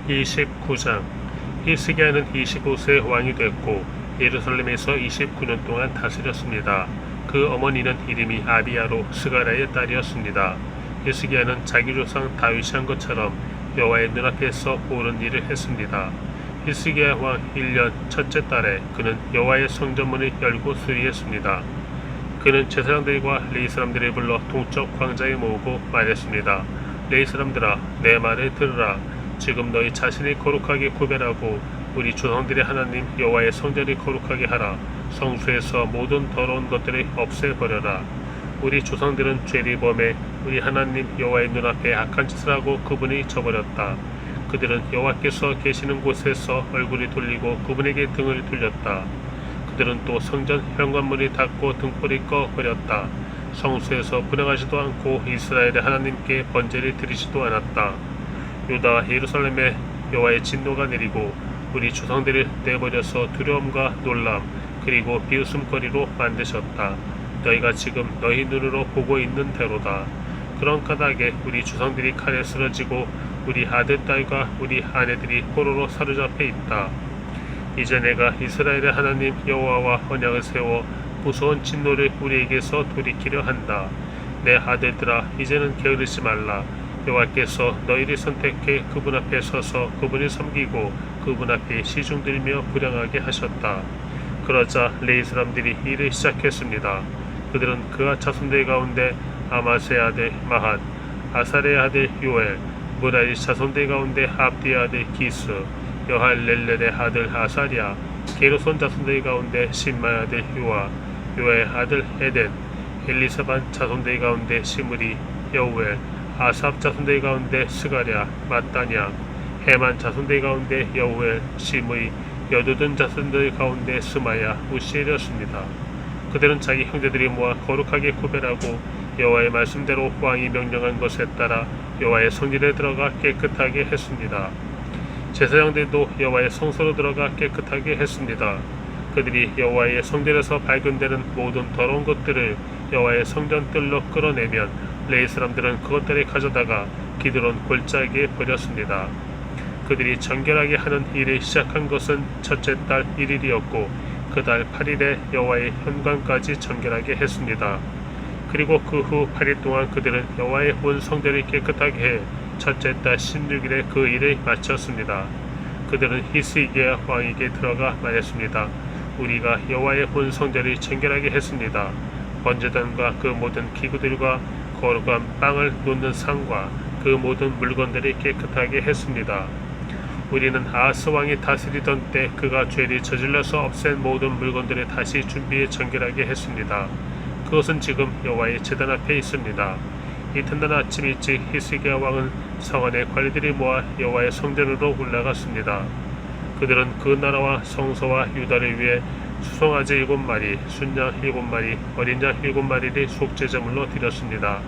29장. 히스기야는 25세 왕이 됐고 예루살렘에서 29년 동안 다스렸습니다. 그 어머니는 이름이 아비야로 스가랴의 딸이었습니다. 히스기야는 자기 조상 다윗이 한 것처럼 여호와의 눈앞에서 옳은 일을 했습니다. 히스기야 왕 1년 첫째 달에 그는 여호와의 성전문을 열고 수리했습니다. 그는 제사장들과 레위 사람들을 불러 동쪽 광장에 모으고 말했습니다. 레위 사람들아, 내 말을 들으라. 지금 너희 자신이 거룩하게 구별하고 우리 조상들의 하나님 여호와의 성전을 거룩하게 하라. 성소에서 모든 더러운 것들을 없애버려라. 우리 조상들은 죄를 범해 우리 하나님 여호와의 눈앞에 악한 짓을 하고 그분을 저버렸다. 그들은 여호와께서 계시는 곳에서 얼굴을 돌리고 그분에게 등을 돌렸다. 그들은 또 성전 현관문을 닫고 등불을 꺼버렸다. 성소에서 분향하지도 않고 이스라엘의 하나님께 번제를 드리지도 않았다. 유다와 예루살렘에 여호와의 진노가 내리고 우리 조상들을 내버려서 두려움과 놀람 그리고 비웃음거리로 만드셨다. 너희가 지금 너희 눈으로 보고 있는 대로다. 그런 까닭에 우리 조상들이 칼에 쓰러지고 우리 아들 딸과 우리 아내들이 포로로 사로잡혀 있다. 이제 내가 이스라엘의 하나님 여호와와 언약을 세워 무서운 진노를 우리에게서 돌이키려 한다. 내 아들들아, 이제는 게으르지 말라. 여호와께서 너희를 선택해 그분 앞에 서서 그분을 섬기고 그분 앞에 시중들며 불량하게 하셨다. 그러자 레위 사람들이 일을 시작했습니다. 그들은 그가 자손들 가운데 아마스의 아들 마핫, 아살의 아들 요엘, 무라리 자손들 가운데 압디의 아들 기스, 여할렐렐의 아들 아사랴, 게르손 자손들 가운데 심마의 아들 요아, 요의 아들 에덴, 엘리사반 자손들 가운데 시므리, 여우엘, 아삽 자손들 가운데 스가랴, 마따냐, 해만 자손들 가운데 여우엘, 시므이, 여두둔 자손들 가운데 스마야, 우시엘이었습니다. 그들은 자기 형제들이 모아 거룩하게 구별하고 여호와의 말씀대로 왕이 명령한 것에 따라 여호와의 성전에 들어가 깨끗하게 했습니다. 제사장들도 여호와의 성소로 들어가 깨끗하게 했습니다. 그들이 여호와의 성전에서 발견되는 모든 더러운 것들을 여호와의 성전 뜰로 끌어내면 레위 사람들은 그것들을 가져다가 기드론 골짜기에 버렸습니다. 그들이 정결하게 하는 일을 시작한 것은 첫째 달 1일이었고 그 달 8일에 여호와의 현관까지 정결하게 했습니다. 그리고 그 후 8일 동안 그들은 여호와의 온 성전을 깨끗하게 해 첫째 달 16일에 그 일을 마쳤습니다. 그들은 히스기야 왕에게 들어가 말했습니다. 우리가 여호와의 온 성전을 정결하게 했습니다. 번제단과 그 모든 기구들과 거룩한 빵을 놓는 상과 그 모든 물건들을 깨끗하게 했습니다. 우리는 아하스 왕이 다스리던 때 그가 죄를 저질러서 없앤 모든 물건들을 다시 준비해 정결하게 했습니다. 그것은 지금 여호와의 제단 앞에 있습니다. 이튿날 아침 일찍 히스기야 왕은 성안의 관리들이 모아 여호와의 성전으로 올라갔습니다. 그들은 그 나라와 성소와 유다를 위해 수송아지 7마리, 순양 7마리, 어린 양 7마리를 속죄제물로 드렸습니다.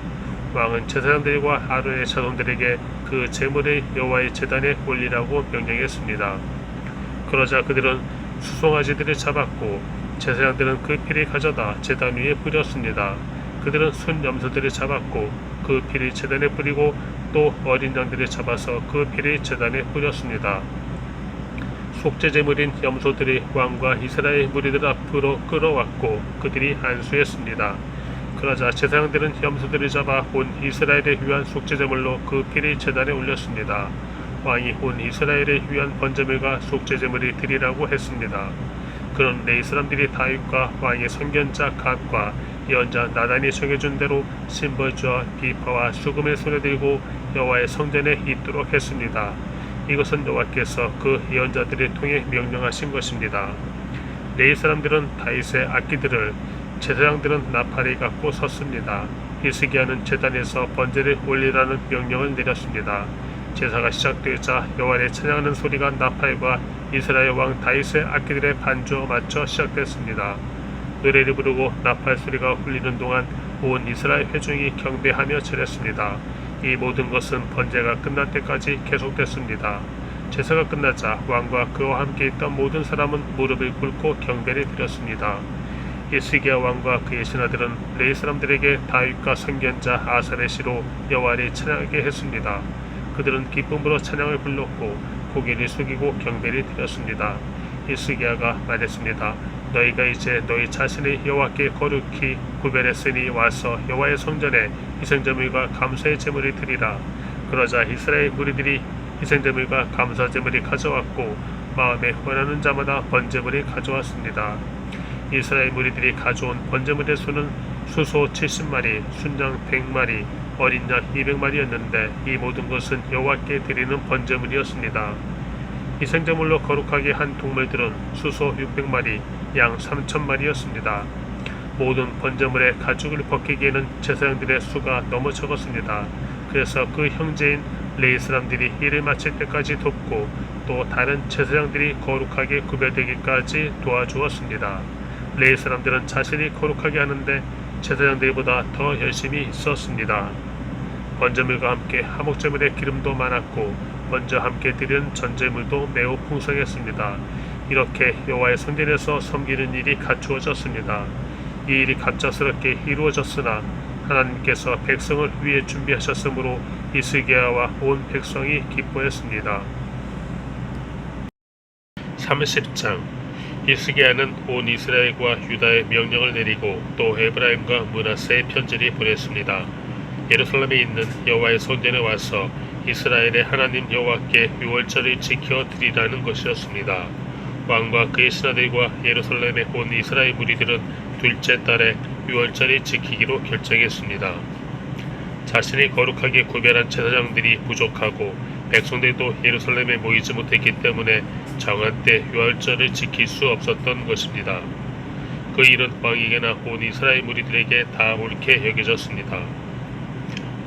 왕은 제사장들과 아론의 자손들에게 그 제물을 여호와의 제단에 올리라고 명령했습니다. 그러자 그들은 수송아지들을 잡았고 제사장들은 그 피를 가져다 제단 위에 뿌렸습니다. 그들은 순 염소들을 잡았고 그 피를 제단에 뿌리고 또 어린 양들을 잡아서 그 피를 제단에 뿌렸습니다. 속죄제물인 염소들이 왕과 이스라엘 무리들 앞으로 끌어왔고 그들이 안수했습니다. 그러자 제사장들은 염소들을 잡아 온 이스라엘을 위한 속죄제물로 그 피를 제단에 올렸습니다. 왕이 온 이스라엘을 위한 번제물과 속죄제물을 드리라고 했습니다. 그런 레위 사람들이 다윗과 왕의 선견자 갓과 예언자 나단이 정해준 대로 심벌주와 비파와 수금을 손에 들고 여호와의 성전에 있도록 했습니다. 이것은 여호와께서 그 예언자들을 통해 명령하신 것입니다. 레위 사람들은 다윗의 악기들을, 제사장들은 나팔을 갖고 섰습니다. 히스기야는 제단에서 번제를 올리라는 명령을 내렸습니다. 제사가 시작되자 여호와를 찬양하는 소리가 나팔과 이스라엘 왕 다윗의 악기들의 반주어 맞춰 시작됐습니다. 노래를 부르고 나팔 소리가 울리는 동안 온 이스라엘 회중이 경배하며 절했습니다. 이 모든 것은 번제가 끝날 때까지 계속됐습니다. 제사가 끝나자 왕과 그와 함께 있던 모든 사람은 무릎을 꿇고 경배를 드렸습니다. 히스기야 왕과 그의 신하들은 레위 사람들에게 다윗과 선견자 아살의 시로 여호와를 찬양하게 했습니다. 그들은 기쁨으로 찬양을 불렀고 고개를 숙이고 경배를 드렸습니다. 히스기야가 말했습니다. 너희가 이제 너희 자신의 여호와께 거룩히 구별했으니 와서 여호와의 성전에 희생제물과 감사의 제물을 드리라. 그러자 이스라엘 무리들이 희생제물과 감사제물을 가져왔고 마음에 원하는 자마다 번제물을 가져왔습니다. 이스라엘 무리들이 가져온 번제물의 수는 수소 70마리, 순양 100마리, 어린 양 200마리였는데 이 모든 것은 여호와께 드리는 번제물이었습니다. 희생제물로 거룩하게 한 동물들은 수소 600마리, 양 3000마리였습니다. 모든 번제물의 가죽을 벗기기에는 제사장들의 수가 너무 적었습니다. 그래서 그 형제인 레위 사람들이 일을 마칠 때까지 돕고 또 다른 제사장들이 거룩하게 구별되기까지 도와주었습니다. 레위 사람들은 자신이 거룩하게 하는데 제사장들보다 더 열심히 있었습니다. 번제물과 함께 화목제물의 기름도 많았고 먼저 함께 드린 전제물도 매우 풍성했습니다. 이렇게 여호와의 성전에서 섬기는 일이 갖추어졌습니다. 이 일이 갑작스럽게 이루어졌으나 하나님께서 백성을 위해 준비하셨으므로 히스기야와 온 백성이 기뻐했습니다. 30장 히스기야는 온 이스라엘과 유다에 명령을 내리고 또 에브라임과 므낫세에 편지를 보냈습니다. 예루살렘에 있는 여호와의 성전에 와서 이스라엘의 하나님 여호와께 유월절을 지켜 드리라는 것이었습니다. 왕과 그의 신하들과 예루살렘에 온 이스라엘 무리들은 둘째 달에 유월절을 지키기로 결정했습니다. 자신이 거룩하게 구별한 제사장들이 부족하고 백성들도 예루살렘에 모이지 못했기 때문에 정한 때 유월절을 지킬 수 없었던 것입니다. 그 일은 왕에게나 온 이스라엘 무리들에게 다 옳게 여겨졌습니다.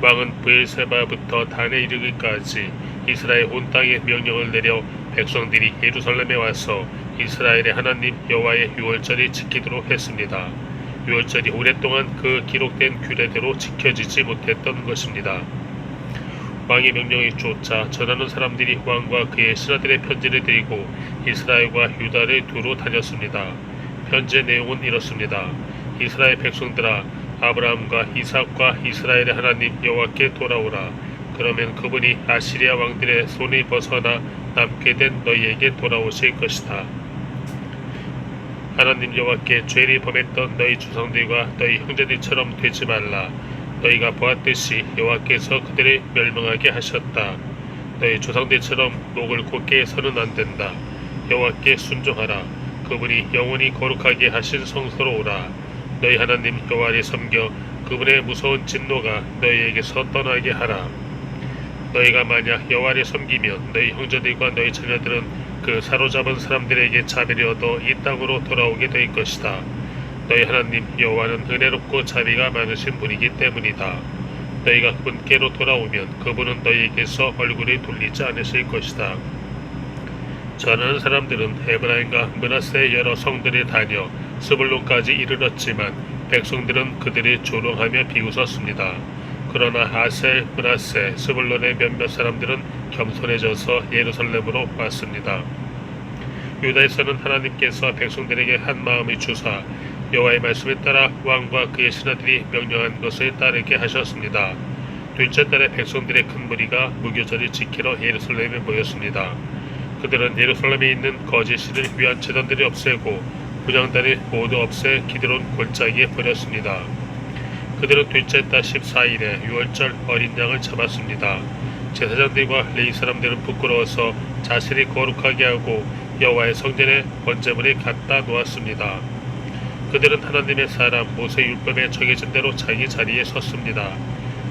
왕은 브엘세바부터 단에 이르기까지 이스라엘 온 땅에 명령을 내려 백성들이 예루살렘에 와서 이스라엘의 하나님 여호와의 유월절을 지키도록 했습니다. 유월절이 오랫동안 그 기록된 규례대로 지켜지지 못했던 것입니다. 왕의 명령에 쫓아 전하는 사람들이 왕과 그의 신하들의 편지를 들고 이스라엘과 유다를 두루 다녔습니다. 편지의 내용은 이렇습니다. 이스라엘 백성들아, 아브라함과 이삭과 이스라엘의 하나님 여호와께 돌아오라. 그러면 그분이 아시리아 왕들의 손을 벗어나 남게 된 너희에게 돌아오실 것이다. 하나님 여호와께 죄를 범했던 너희 조상들과 너희 형제들처럼 되지 말라. 너희가 보았듯이 여호와께서 그들을 멸망하게 하셨다. 너희 조상들처럼 목을 곧게 해서는 안 된다. 여호와께 순종하라. 그분이 영원히 거룩하게 하신 성소로 오라. 너희 하나님 여호와를 섬겨 그분의 무서운 진노가 너희에게서 떠나게 하라. 너희가 만약 여호와를 섬기면 너희 형제들과 너희 자녀들은 그 사로잡은 사람들에게 자비를 얻어 이 땅으로 돌아오게 될 것이다. 너희 하나님 여호와는 은혜롭고 자비가 많으신 분이기 때문이다. 너희가 그분께로 돌아오면 그분은 너희에게서 얼굴을 돌리지 않으실 것이다. 전하는 사람들은 에브라임과 므낫세의 여러 성들에 다녀 스불론까지 이르렀지만 백성들은 그들이 조롱하며 비웃었습니다. 그러나 아셀, 므낫세, 스불론의 몇몇 사람들은 겸손해져서 예루살렘으로 왔습니다. 유다에서는 하나님께서 백성들에게 한 마음을 주사 여호와의 말씀에 따라 왕과 그의 신하들이 명령한 것을 따르게 하셨습니다. 둘째 달에 백성들의 큰 무리가 무교절을 지키러 예루살렘에 모였습니다. 그들은 예루살렘에 있는 거짓신을 위한 제단들을 없애고 분향단을 모두 없애 기드론 골짜기에 버렸습니다. 그들은 둘째 달 14일에 유월절 어린 양을 잡았습니다. 제사장들과 레위 사람들은 부끄러워서 자신이 거룩하게 하고 여호와의 성전에 번제물을 갖다 놓았습니다. 그들은 하나님의 사람 모세 율법에 정해진 대로 자기 자리에 섰습니다.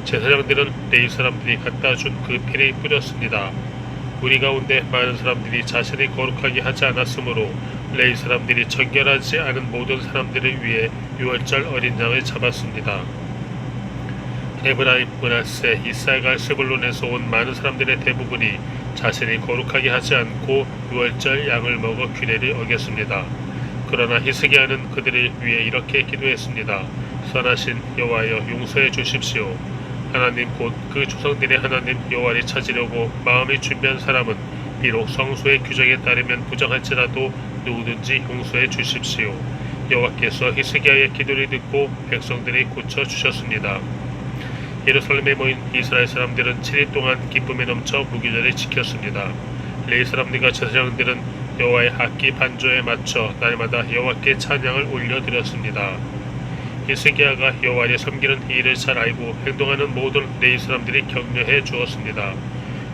제사장들은 레위 사람들이 갖다 준 그 피를 뿌렸습니다. 우리 가운데 많은 사람들이 자신이 거룩하게 하지 않았으므로 레위 사람들이 정결하지 않은 모든 사람들을 위해 유월절 어린 양을 잡았습니다. 에브라임, 므낫세, 이삭과 스불론에서 온 많은 사람들의 대부분이 자신이 거룩하게 하지 않고 유월절 양을 먹어 규례를 어겼습니다. 그러나 히스기야는 그들을 위해 이렇게 기도했습니다. 선하신 여호와여, 용서해 주십시오. 하나님 곧 그 조상들의 하나님 여호와를 찾으려고 마음이 준비한 사람은 비록 성소의 규정에 따르면 부정할지라도 누구든지 용서해 주십시오. 여호와께서 히스기야의 기도를 듣고 백성들이 고쳐 주셨습니다. 예루살렘에 모인 이스라엘 사람들은 7일 동안 기쁨에 넘쳐 무교절을 지켰습니다. 레위 사람들과 제사장들은 여호와의 악기 반주에 맞춰 날마다 여호와께 찬양을 올려드렸습니다. 히스기야가 여호와를 섬기는 이 일을 잘 알고 행동하는 모든 레위 사람들이 격려해 주었습니다.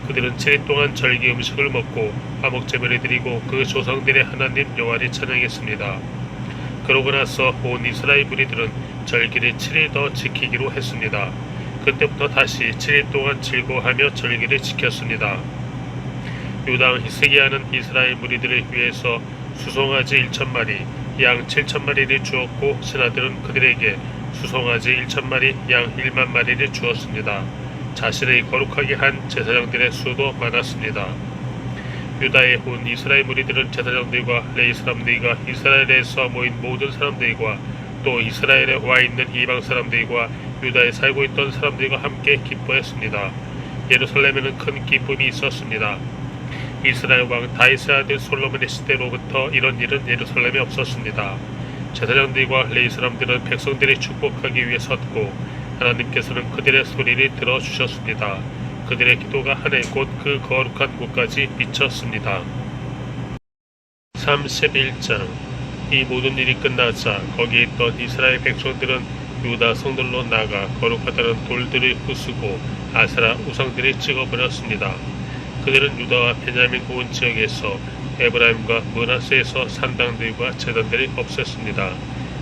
그들은 7일 동안 절기 음식을 먹고 화목제물을 드리고 그 조상들의 하나님 여호와를 찬양했습니다. 그러고 나서 온 이스라엘 무리들은 절기를 7일 더 지키기로 했습니다. 그때부터 다시 7일 동안 즐거워하며 절기를 지켰습니다. 유다 히스기야는 이스라엘 무리들을 위해서 수송아지 1,000마리, 양 7,000마리를 주었고 신하들은 그들에게 수송아지 1,000마리, 양 1만 마리를 주었습니다. 자신의 거룩하게 한 제사장들의 수도 많았습니다. 유다에 온 이스라엘 무리들은 제사장들과 레위 사람들과 이스라엘에서 모인 모든 사람들과 또 이스라엘에 와 있는 이방 사람들과 유다에 살고 있던 사람들과 함께 기뻐했습니다. 예루살렘에는 큰 기쁨이 있었습니다. 이스라엘 왕 다윗의 아들 솔로몬의 시대로부터 이런 일은 예루살렘에 없었습니다. 제사장들과 레위 사람들은 백성들이 축복하기 위해 섰고 하나님께서는 그들의 소리를 들어주셨습니다. 그들의 기도가 하늘 곧 그 거룩한 곳까지 미쳤습니다. 31장 이 모든 일이 끝나자 거기에 있던 이스라엘 백성들은 유다 성들로 나가 거룩하다는 돌들을 부수고 아세라 우상들을 찍어버렸습니다. 그들은 유다와 베냐민 온 지역에서 에브라임과 므낫세에서 산당들과 제단들을 없앴습니다.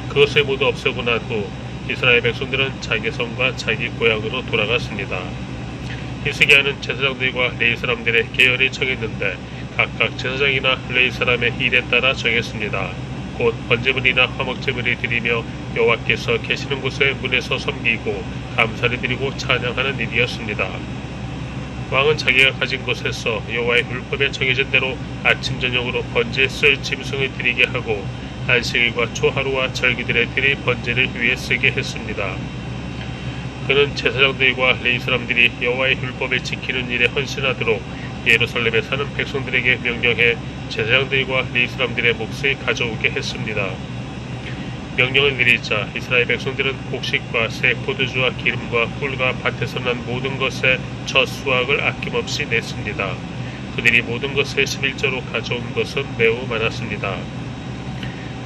그것을 모두 없애고 난 후 이스라엘 백성들은 자기 성과 자기 고향으로 돌아갔습니다. 히스기야는 제사장들과 레위 사람들의 계열을 정했는데 각각 제사장이나 레위 사람의 일에 따라 정했습니다. 곧 번제물이나 화목제물을 드리며 여호와께서 계시는 곳에 문에서 섬기고 감사를 드리고 찬양하는 일이었습니다. 왕은 자기가 가진 곳에서 여호와의 율법에 정해진 대로 아침 저녁으로 번제에 쓸 짐승을 드리게 하고 안식일과 초하루와 절기들에 드릴 번제를 위해 쓰게 했습니다. 그는 제사장들과 레위 사람들이 여호와의 율법을 지키는 일에 헌신하도록 예루살렘에 사는 백성들에게 명령해 제사장들과 레위 사람들의 몫을 가져오게 했습니다. 명령을 내리자 이스라엘 백성들은 곡식과 새 포도주와 기름과 꿀과 밭에서 난 모든 것의 첫 수확을 아낌없이 냈습니다. 그들이 모든 것을 11조로 가져온 것은 매우 많았습니다.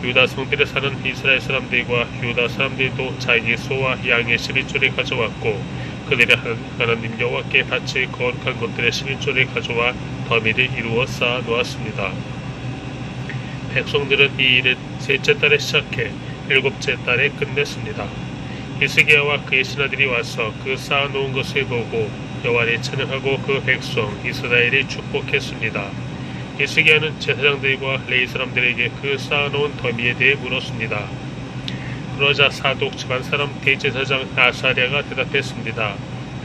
유다 성들에 사는 이스라엘 사람들과 유다 사람들도 자기 소와 양의 11조를 가져왔고 그들의 하나님 여호와께 바칠 거룩한 것들의 11조를 가져와 더미를 이루어 쌓아 놓았습니다. 백성들은 이 일을 셋째 달에 시작해 일곱째 달에 끝냈습니다. 히스기야와 그의 신하들이 와서 그 쌓아놓은 것을 보고 여호와를 찬양하고 그 백성 이스라엘을 축복했습니다. 히스기야는 제사장들과 레위 사람들에게 그 쌓아놓은 더미에 대해 물었습니다. 그러자 사독 집안 사람 대제사장 아사랴가 대답했습니다.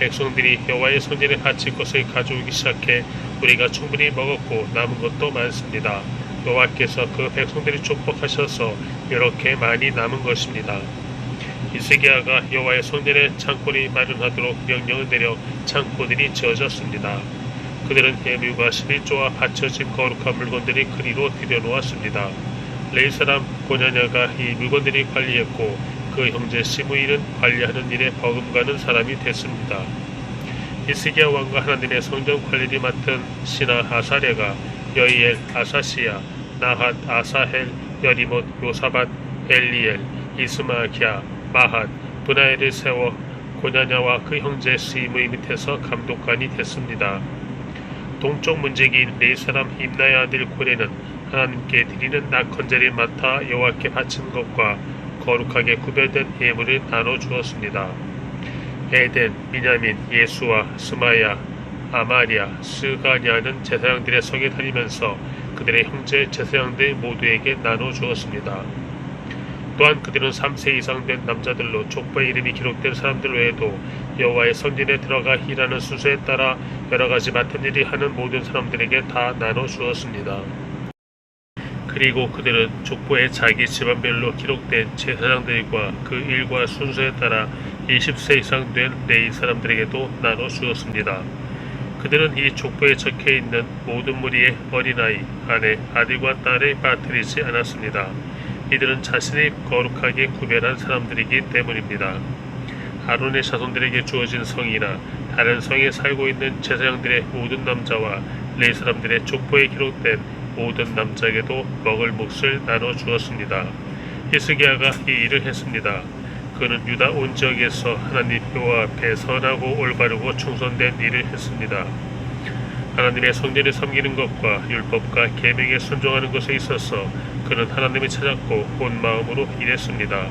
백성들이 여호와의 성전에 바칠 것을 가져오기 시작해 우리가 충분히 먹었고 남은 것도 많습니다. 여호와께서 그 백성들이 축복하셔서 이렇게 많이 남은 것입니다. 히스기야가 여호와의 성전에 창고를 마련하도록 명령을 내려 창고들이 지어졌습니다. 그들은 예물과 11조와 바쳐진 거룩한 물건들이 그리로 들여놓았습니다. 레위 사람 고냐냐가 이 물건들이 관리했고 그 형제 시므이는 관리하는 일에 버금가는 사람이 됐습니다. 히스기야 왕과 하나님의 성전 관리를 맡은 신하 아사랴가 여이엘, 아사시야, 나핫, 아사헬, 여리못, 요사밧, 엘리엘, 이스마기야, 마핫, 브나엘을 세워 고냐냐와 그 형제 시므이 밑에서 감독관이 됐습니다. 동쪽 문제기인 레위 사람 임나의 아들 고레는 하나님께 드리는 낙헌제를 맡아 여호와께 바치는 것과 거룩하게 구별된 예물을 나눠 주었습니다. 에덴, 미냐민, 예수와 스마야, 아마리아, 스가냐는 제사장들의 성에 다니면서 그들의 형제 제사장들 모두에게 나눠 주었습니다. 또한 그들은 3세 이상 된 남자들로 족보의 이름이 기록된 사람들 외에도 여호와의 성전에 들어가 일하는 순서에 따라 여러가지 맡은 일을 하는 모든 사람들에게 다 나눠 주었습니다. 그리고 그들은 족보에 자기 집안별로 기록된 제사장들과 그 일과 순서에 따라 20세 이상 된 레위 사람들에게도 나눠 주었습니다. 그들은 이 족보에 적혀있는 모든 무리의 어린아이, 아내, 아들과 딸을 빠뜨리지 않았습니다. 이들은 자신이 거룩하게 구별한 사람들이기 때문입니다. 아론의 자손들에게 주어진 성이나 다른 성에 살고 있는 제사장들의 모든 남자와 레위 사람들의 족보에 기록된 모든 남자에게도 먹을 몫을 나눠 주었습니다. 히스기야가 이 일을 했습니다. 그는 유다 온 지역에서 하나님 여호와 앞에 선하고 올바르고 충성된 일을 했습니다. 하나님의 성전을 섬기는 것과 율법과 계명에 순종하는 것에 있어서 그는 하나님을 찾았고 온 마음으로 일했습니다.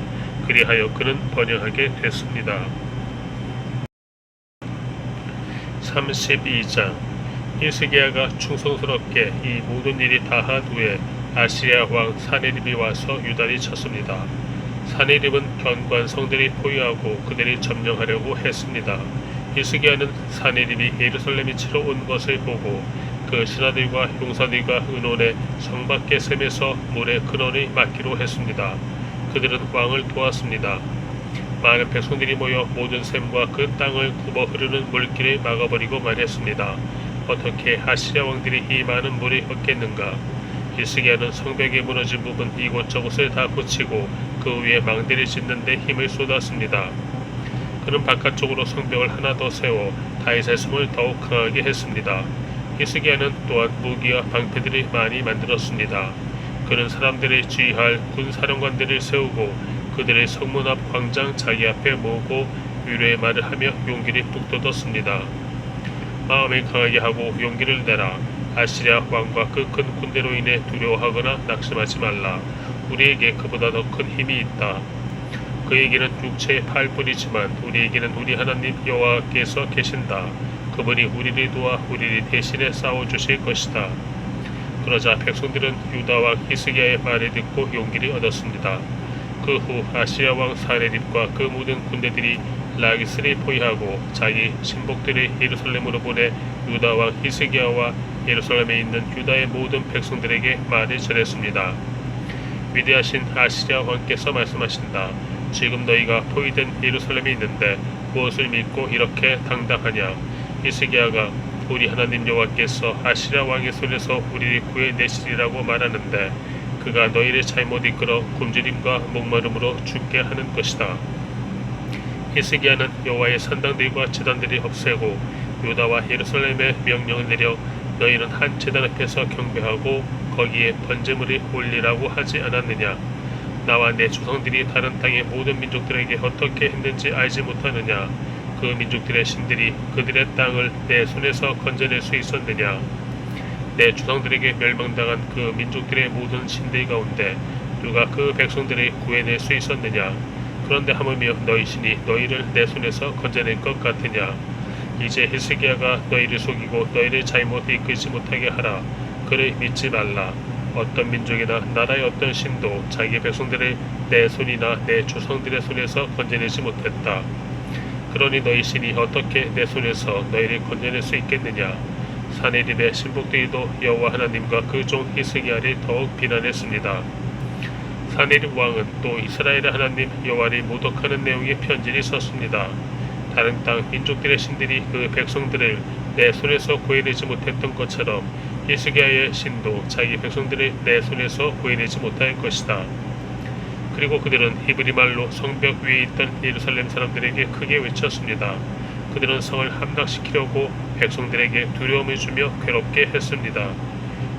그리하여 그는 번영하게 됐습니다. 32장 히스기야가 충성스럽게 이 모든 일이 다한 후에 아시리아 왕 사네립이 와서 유다를 쳤습니다. 사네립은 견고한 성들이 포위하고 그들이 점령하려고 했습니다. 히스기야는 사네립이 예루살렘에 치러 온 것을 보고 그 신하들과 용사들과 의논해 성 밖의 샘에서 물의 근원을 막기로 했습니다. 그들은 왕을 도왔습니다. 많은 백성들이 모여 모든 샘과 그 땅을 굽어 흐르는 물길을 막아버리고 말했습니다. 어떻게 아시리아 왕들이 이 많은 물을 얻겠는가? 히스기야는 성벽에 무너진 부분 이곳저곳을 다 고치고 그 위에 망대를 짓는 데 힘을 쏟았습니다. 그는 바깥쪽으로 성벽을 하나 더 세워 다윗의 성을 더욱 강하게 했습니다. 히스기야는 또한 무기와 방패들을 많이 만들었습니다. 그는 사람들을 지휘할 군사령관들을 세우고 그들의 성문 앞 광장 자기 앞에 모으고 위로의 말을 하며 용기를 북돋웠습니다. 마음을 강하게 하고 용기를 내라. 아시리아 왕과 그 큰 군대로 인해 두려워하거나 낙심하지 말라. 우리에게 그보다 더 큰 힘이 있다. 그에게는 육체의 팔뿐이지만 우리에게는 우리 하나님 여호와께서 계신다. 그분이 우리를 도와 우리를 대신해 싸워주실 것이다. 그러자 백성들은 유다 왕 히스기야의 말을 듣고 용기를 얻었습니다. 그 후 아시리아 왕 사네립과 그 모든 군대들이 라기스를 포위하고 자기 신복들을 예루살렘으로 보내 유다 왕 히스기야와 예루살렘에 있는 유다의 모든 백성들에게 말을 전했습니다. 위대하신 아시리아 왕께서 말씀하신다. 지금 너희가 포위된 예루살렘에 있는데 무엇을 믿고 이렇게 당당하냐? 히스기야가 우리 하나님 여호와께서 아시리아 왕의 손에서 우리를 구해내시리라고 말하는데 그가 너희를 잘못 이끌어 굶주림과 목마름으로 죽게 하는 것이다. 히스기야는 여호와의 산당들과 제단들을 없애고 유다와 예루살렘에 명령을 내려 너희는 한 제단 앞에서 경배하고 거기에 번제물을 올리라고 하지 않았느냐? 나와 내 조상들이 다른 땅의 모든 민족들에게 어떻게 했는지 알지 못하느냐? 그 민족들의 신들이 그들의 땅을 내 손에서 건져낼 수 있었느냐? 내 조상들에게 멸망당한 그 민족들의 모든 신들 가운데 누가 그 백성들을 구해낼 수 있었느냐? 그런데 하물며 너희 신이 너희를 내 손에서 건져낼 것 같으냐? 이제 히스기야가 너희를 속이고 너희를 잘못 이끌지 못하게 하라. 그를 믿지 말라. 어떤 민족이나 나라의 어떤 신도 자기 백성들을 내 손이나 내 조상들의 손에서 건져내지 못했다. 그러니 너희 신이 어떻게 내 손에서 너희를 건져낼 수 있겠느냐? 사네립의 신복들도 여호와 하나님과 그 종 히스기야를 더욱 비난했습니다. 사네립 왕은 또 이스라엘의 하나님 여호와를 모독하는 내용의 편지를 썼습니다. 다른 땅 민족들의 신들이 그 백성들을 내 손에서 구해내지 못했던 것처럼 히스기야의 신도 자기 백성들을 내 손에서 구해내지 못할 것이다. 그리고 그들은 히브리 말로 성벽 위에 있던 예루살렘 사람들에게 크게 외쳤습니다. 그들은 성을 함락시키려고 백성들에게 두려움을 주며 괴롭게 했습니다.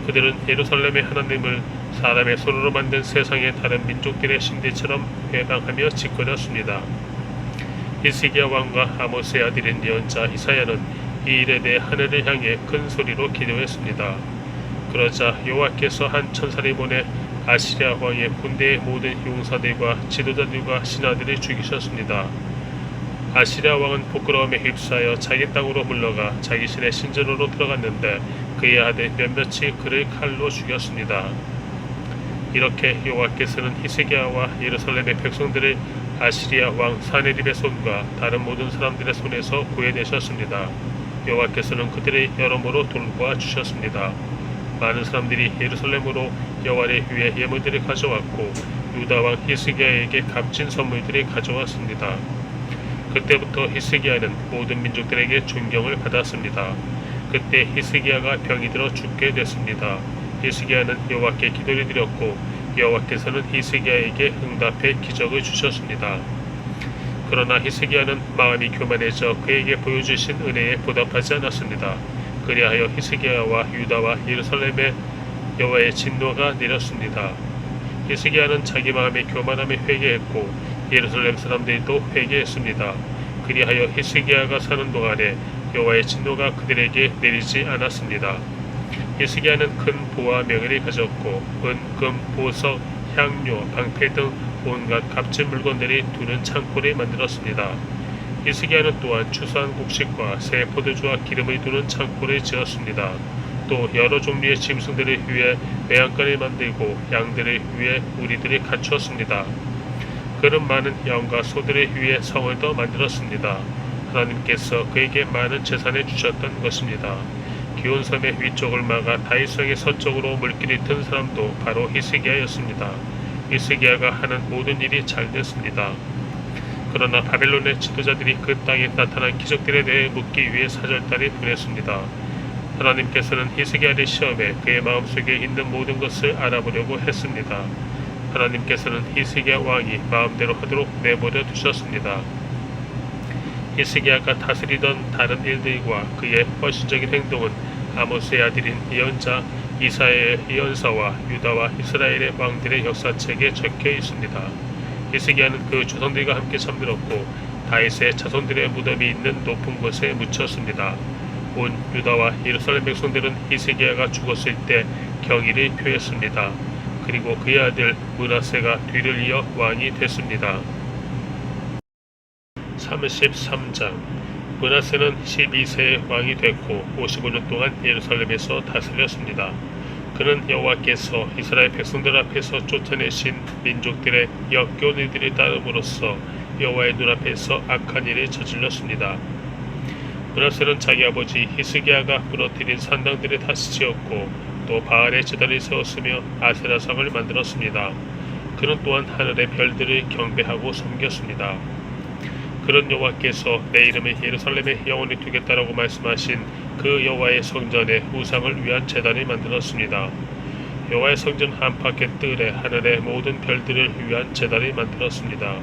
그들은 예루살렘의 하나님을 사람의 손으로 만든 세상의 다른 민족들의 신들처럼 회방하며 짓거렸습니다. 히스기야 왕과 아모스의 아들인 예언자 이사야는 이 일에 대해 하늘을 향해 큰 소리로 기도했습니다. 그러자 여호와께서 한 천사를 보내 아시리아 왕의 군대의 모든 용사들과 지도자들과 신하들을 죽이셨습니다. 아시리아 왕은 부끄러움에 휩싸여 자기 땅으로 물러가 자기 신의 신전으로 들어갔는데 그의 아들 몇몇이 그를 칼로 죽였습니다. 이렇게 여호와께서는 히스기야와 예루살렘의 백성들을 아시리아 왕 사네립의 손과 다른 모든 사람들의 손에서 구해내셨습니다. 여호와께서는 그들을 여러모로 돌보아 주셨습니다. 많은 사람들이 예루살렘으로 여호와를 위해 예물들을 가져왔고 유다 왕 히스기야에게 값진 선물들을 가져왔습니다. 그때부터 히스기야는 모든 민족들에게 존경을 받았습니다. 그때 히스기야가 병이 들어 죽게 됐습니다. 히스기야는 여호와께 기도를 드렸고 여호와께서는 히스기야에게 응답해 기적을 주셨습니다. 그러나 히스기야는 마음이 교만해져 그에게 보여주신 은혜에 보답하지 않았습니다. 그리하여 히스기야와 유다와 예루살렘에 여호와의 진노가 내렸습니다. 히스기야는 자기 마음의 교만함에 회개했고 예루살렘 사람들도 회개했습니다. 그리하여 히스기야가 사는 동안에 여호와의 진노가 그들에게 내리지 않았습니다. 히스기야는 큰 보화 명예를 가졌고 은, 금, 보석, 향료, 방패 등 온갖 값진 물건들이 두는 창고를 만들었습니다. 히스기야는 또한 추수한 곡식과 새 포도주와 기름을 두는 창고를 지었습니다. 또 여러 종류의 짐승들을 위해 매양간을 만들고 양들을 위해 우리들을 갖추었습니다. 그는 많은 양과 소들을 위해 성을 더 만들었습니다. 하나님께서 그에게 많은 재산을 주셨던 것입니다. 기온섬의 위쪽을 막아 다윗성의 서쪽으로 물길이 튼 사람도 바로 히스기야였습니다. 히스기야가 하는 모든 일이 잘 됐습니다. 그러나 바벨론의 지도자들이 그 땅에 나타난 기적들에 대해 묻기 위해 사절단을 보냈습니다. 하나님께서는 히스기야를 시험해 그의 마음속에 있는 모든 것을 알아보려고 했습니다. 하나님께서는 히스기야 왕이 마음대로 하도록 내버려 두셨습니다. 히스기야가 다스리던 다른 일들과 그의 헌신적인 행동은 아모스의 아들인 예언자 이사야의 예언서와 유다와 이스라엘의 왕들의 역사책에 적혀 있습니다. 히스기야는 그 조상들과 함께 잠들었고 다윗의 자손들의 무덤이 있는 높은 곳에 묻혔습니다. 온 유다와 예루살렘 백성들은 히스기야가 죽었을 때 경의를 표했습니다. 그리고 그의 아들 므낫세가 뒤를 이어 왕이 됐습니다. 33장 므낫세는 12세의 왕이 됐고 55년 동안 예루살렘에서 다스렸습니다. 그는 여호와께서 이스라엘 백성들 앞에서 쫓아내신 민족들의 역겨운 일들을 따름으로써 여호와의 눈앞에서 악한 일을 저질렀습니다. 므낫세는 자기 아버지 히스기야가 무너뜨린 산당들을 다시 지었고 또 바알의 제단을 세웠으며 아세라상을 만들었습니다. 그는 또한 하늘의 별들을 경배하고 섬겼습니다. 그런 여호와께서 내 이름을 예루살렘에 영원히 두겠다라고 말씀하신 그 여호와의 성전에 우상을 위한 제단을 만들었습니다. 여호와의 성전 안팎의 뜰에 하늘의 모든 별들을 위한 제단을 만들었습니다.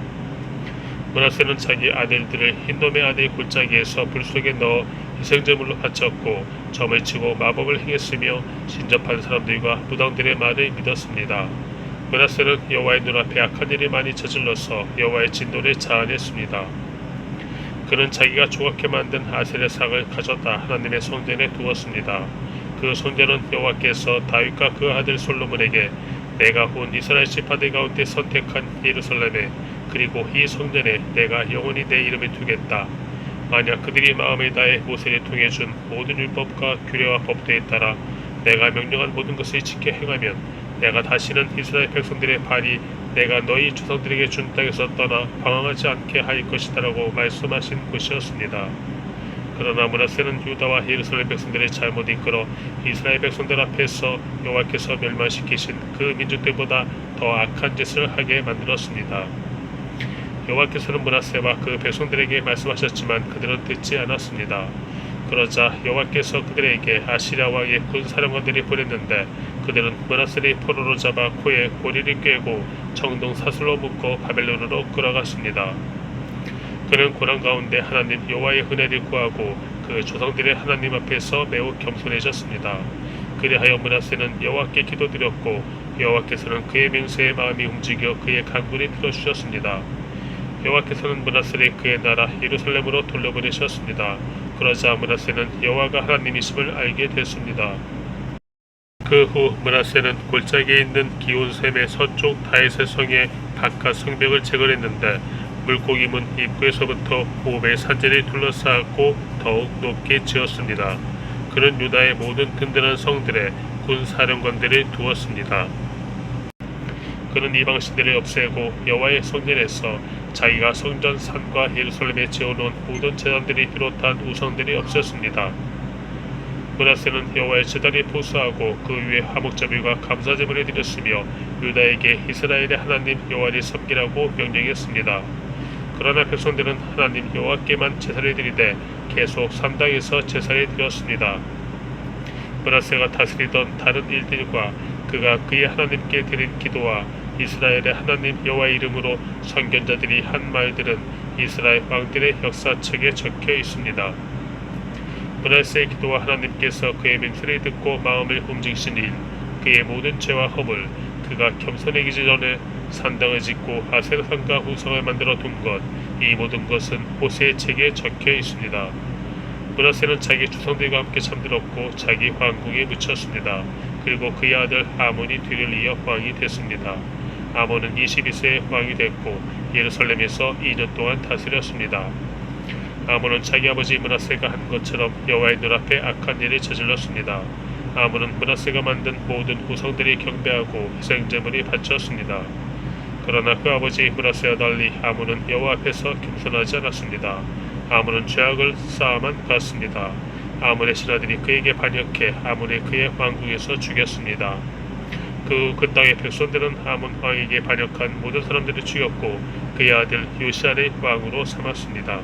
므낫세는 자기 아들들을 흰놈의 아들 골짜기에서 불 속에 넣어 희생제물로 바쳤고 점을 치고 마법을 행했으며 신접한 사람들과 무당들의 말을 믿었습니다. 므낫세는 여호와의 눈앞에 악한 일이 많이 저질러서 여호와의 진노를 자아냈습니다. 그는 자기가 조각해 만든 아세라 상을 가져다 하나님의 성전에 두었습니다. 그 성전은 여호와께서 다윗과 그 아들 솔로몬에게 내가 온 이스라엘 지파들 가운데 선택한 예루살렘에 그리고 이 성전에 내가 영원히 내 이름을 두겠다. 만약 그들이 마음을 다해 모세를 통해 준 모든 율법과 규례와 법도에 따라 내가 명령한 모든 것을 지켜 행하면 내가 다시는 이스라엘 백성들의 발이 내가 너희 조상들에게 준 땅에서 떠나 방황하지 않게 할 것이다라고 말씀하신 곳이었습니다. 그러나 므낫세는 유다와 예루살렘 백성들의 잘못 이끌어 이스라엘 백성들 앞에서 여호와께서 멸망시키신 그 민족들보다 더 악한 짓을 하게 만들었습니다. 여호와께서는 므낫세와 그 백성들에게 말씀하셨지만 그들은 듣지 않았습니다. 그러자 여호와께서 그들에게 아시랴 왕의 군사령관들이 보냈는데 그들은 므낫세를 포로로 잡아 코에 고리를 꿰고 청동 사슬로 묶어 바벨론으로 끌어갔습니다. 그는 고난 가운데 하나님 여호와의 은혜를 구하고 그 조상들의 하나님 앞에서 매우 겸손해졌습니다. 그리하여 므낫세는 여호와께 기도드렸고 여호와께서는 그의 맹세의 마음이 움직여 그의 간구를 들어주셨습니다. 여호와께서는 므낫세를 그의 나라 예루살렘으로 돌려보내셨습니다. 그러자 므낫세는 여호와가 하나님이심을 알게 됐습니다. 그 후 므낫세는 골짜기에 있는 기온샘의 서쪽 다윗의 성의 바깥 성벽을 재건했는데 물고기 문 입구에서부터 5배 산지를 둘러싸고 더욱 높게 지었습니다. 그는 유다의 모든 든든한 성들에 군사령관들을 두었습니다. 그는 이방신들을 없애고 여호와의 성전에서 자기가 성전 산과 예루살렘에 지어놓은 모든 제단들을 비롯한 우상들을 없앴습니다. 므낫세는 여호와의 제단을 보수하고 그 위에 화목제물과 감사제물을 드렸으며 유다에게 이스라엘의 하나님 여호와를 섬기라고 명령했습니다. 그러나 백성들은 하나님 여호와께만 제사를 드리되 계속 산당에서 제사를 드렸습니다. 므낫세가 다스리던 다른 일들과 그가 그의 하나님께 드린 기도와 이스라엘의 하나님 여호와의 이름으로 선견자들이 한 말들은 이스라엘 왕들의 역사책에 적혀 있습니다. 므낫세의 기도와 하나님께서 그의 맹세를 듣고 마음을 움직이시니 그의 모든 죄와 허물, 그가 겸손해지기 전에 산당을 짓고 아세라산과 후성을 만들어 둔 것, 이 모든 것은 호세의 책에 적혀 있습니다. 므낫세는 자기 조상들과 함께 잠들었고 자기 왕궁에 묻혔습니다. 그리고 그의 아들 아몬이 뒤를 이어 왕이 됐습니다. 아몬은 22세에 왕이 됐고 예루살렘에서 2년 동안 다스렸습니다. 아몬은 자기 아버지 므낫세가 한 것처럼 여호와의 눈앞에 악한 일을 저질렀습니다. 아몬은 므낫세가 만든 모든 후성들이 경배하고 희생제물이 바쳤습니다. 그러나 그 아버지 므낫세와 달리 아몬은 여호와 앞에서 겸손하지 않았습니다. 아몬은 죄악을 쌓아만 갔습니다. 아몬의 신하들이 그에게 반역해 아몬의 그의 왕궁에서 죽였습니다. 그 땅의 백성들은 아몬 왕에게 반역한 모든 사람들을 죽였고 그의 아들 요시아를 왕으로 삼았습니다.